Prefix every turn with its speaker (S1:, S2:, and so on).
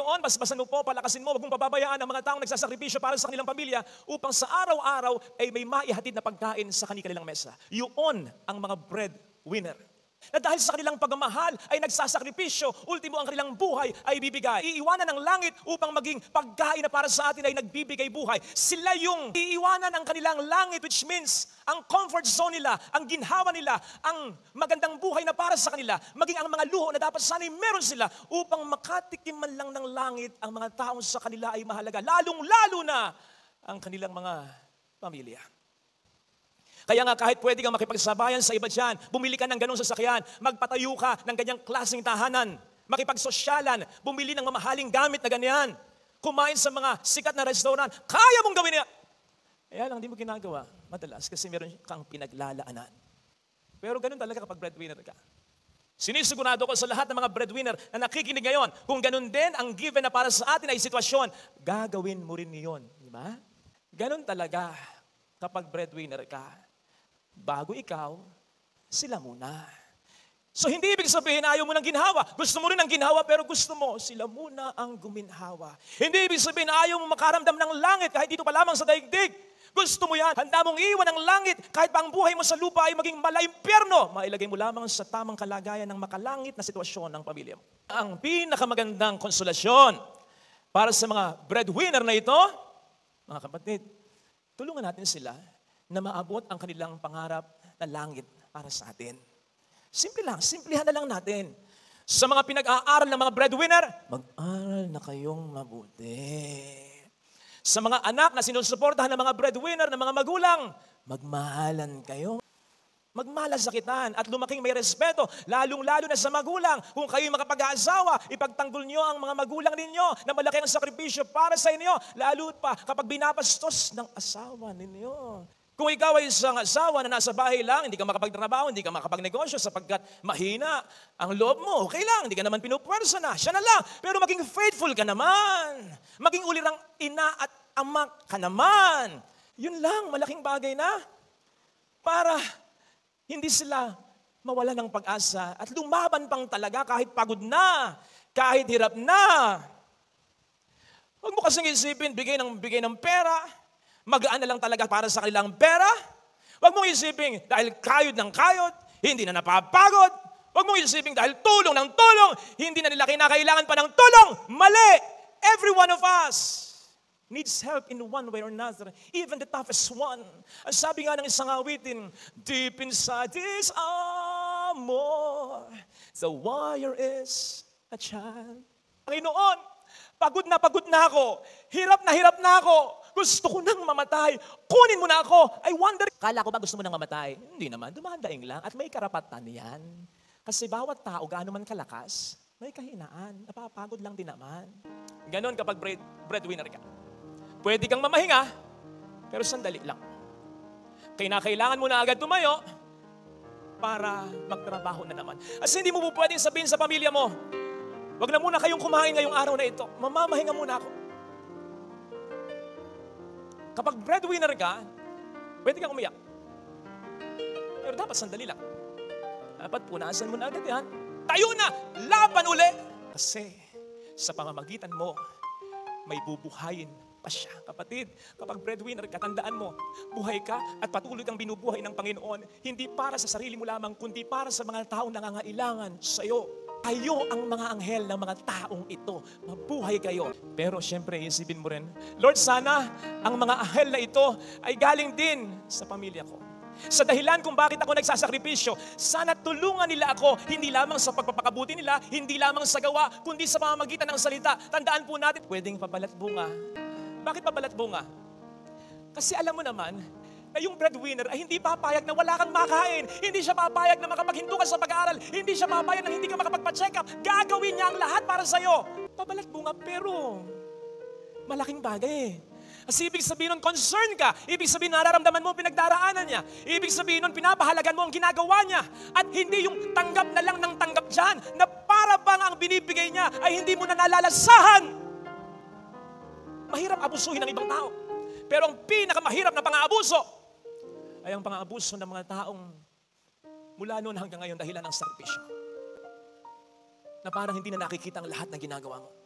S1: Panginoon, basbasan mo po, palakasin mo, wag mong pababayaan ang mga taong nagsasakripisyo para sa kanilang pamilya upang sa araw-araw ay may maihatid na pagkain sa kanilang mesa. Yun ang mga breadwinner. Na dahil sa kanilang pagmamahal ay nagsasakripisyo, ultimo ang kanilang buhay ay bibigay. Iiwanan ng langit upang maging pagkain na para sa atin ay nagbibigay buhay. Sila yung iiwanan ang kanilang langit, which means ang comfort zone nila, ang ginhawa nila, ang magandang buhay na para sa kanila, maging ang mga luho na dapat sana'y meron sila upang makatikim man lang ng langit ang mga taong sa kanila ay mahalaga. Lalong-lalo na ang kanilang mga pamilya. Kaya nga kahit pwede kang makipagsabayan sa iba dyan, bumili ka ng ganong sasakyan, magpatayo ka ng ganyang klaseng tahanan, makipagsosyalan, bumili ng mamahaling gamit na ganyan, kumain sa mga sikat na restaurant, kaya mong gawin niya. Kaya lang, hindi mo ginagawa madalas kasi meron kang pinaglalaanan. Pero ganun talaga kapag breadwinner ka. Sinisigurado ko sa lahat ng mga breadwinner na nakikinig ngayon, kung ganun din ang given na para sa atin ay sitwasyon, gagawin mo rin yun. Di ba? Ganun talaga kapag breadwinner ka. Bago ikaw, sila muna. So hindi ibig sabihin ayaw mo ng ginhawa. Gusto mo rin ng ginhawa pero gusto mo sila muna ang guminhawa. Hindi ibig sabihin ayaw mo makaramdam ng langit kahit dito pa lamang sa daigdig. Gusto mo yan. Handa mong iwan ng langit kahit pa ang buhay mo sa lupa ay maging mala-impyerno. Mailagay mo lamang sa tamang kalagayan ng makalangit na sitwasyon ng pamilya mo. Ang pinakamagandang konsolasyon para sa mga breadwinner na ito, mga kapatid, tulungan natin sila na maabot ang kanilang pangarap na langit para sa atin. Simple lang, simplihan na lang natin. Sa mga pinag-aaral ng mga breadwinner, mag-aral na kayong mabuti. Sa mga anak na sinusuportahan ng mga breadwinner, ng mga magulang, magmahalan kayo. Magmalasakitan at lumaking may respeto, lalong-lalo na sa magulang. Kung kayo'y makapag-aasawa, ipagtanggol nyo ang mga magulang ninyo na malaki ang sakripisyo para sa inyo, lalo pa kapag binapastos ng asawa ninyo. Kung ikaw ay isang asawa na nasa bahay lang, hindi ka makapagtrabaho, hindi ka makapagnegosyo sapagkat mahina ang loob mo, okay lang, hindi ka naman pinupwersa na, siya na lang. Pero maging faithful ka naman. Maging ulirang ina at ama ka naman. Yun lang, malaking bagay na. Para hindi sila mawala ng pag-asa at lumaban pang talaga kahit pagod na, kahit hirap na. Huwag mo kasing isipin, bigay ng pera, magaan na lang talaga para sa kanilang pera. Huwag mong isipin dahil kayod ng kayod, hindi na napapagod. Huwag mong isipin dahil tulong ng tulong, hindi na nila kinakailangan pa ng tulong. Mali! Every one of us needs help in one way or another. Even the toughest one. Ang sabi nga ng isang awitin, deep inside this amor, the warrior is a child. Panginoon, pagod na ako. Hirap na ako. Gusto ko nang mamatay. Kunin mo na ako. I wonder. Kala ko ba gusto mo nang mamatay? Hindi naman. Dumadaing lang. At may karapatan yan. Kasi bawat tao, gaano man kalakas, may kahinaan. Napapagod lang din naman. Ganon kapag breadwinner ka. Pwede kang mamahinga, pero sandali lang. Kailangan mo na agad tumayo para magtrabaho na naman. Kasi hindi mo po pwedeng sabihin sa pamilya mo, wag na muna kayong kumain ngayong araw na ito. Mamamahinga muna ako. Kapag breadwinner ka, pwede kang umiyak. Pero dapat sandali lang. Dapat punasan mo na agad yan. Tayo na! Laban uli! Kasi sa pamamagitan mo, may bubuhayin pa siya. Kapatid, kapag breadwinner ka, tandaan mo, buhay ka at patuloy kang binubuhay ng Panginoon, hindi para sa sarili mo lamang, kundi para sa mga taong nangangailangan sa iyo. Kayo ang mga anghel ng mga taong ito. Mabuhay kayo. Pero syempre, isipin mo rin, Lord, sana ang mga anghel na ito ay galing din sa pamilya ko. Sa dahilan kung bakit ako nagsasakripisyo, sana tulungan nila ako, hindi lamang sa pagpapakabuti nila, hindi lamang sa gawa, kundi sa pamamagitan ng salita. Tandaan po natin, pwedeng pabalat bunga. Bakit pabalat bunga? Kasi alam mo naman, na yung breadwinner ay hindi papayag na wala kang makain. Hindi siya papayag na makapaghinto ka sa pag-aaral. Hindi siya papayag na hindi ka makapagpa-check up. Gagawin niya ang lahat para sa'yo. Pabalat bunga, pero malaking bagay. Kasi ibig sabihin nun, concern ka. Ibig sabihin, nararamdaman mo pinagdaraanan niya. Ibig sabihin nun, pinapahalagan mo ang ginagawa niya. At hindi yung tanggap na lang ng tanggap dyan, na para bang ang binibigay niya ay hindi mo na nalalasahan. Mahirap abusuhin ng ibang tao. Pero ang pinakamahirap na pang-aabuso ay ang pang-aabuso ng mga taong mula noon hanggang ngayon dahilan ng sakripisyo. Na parang hindi na nakikita ang lahat ng ginagawa mo.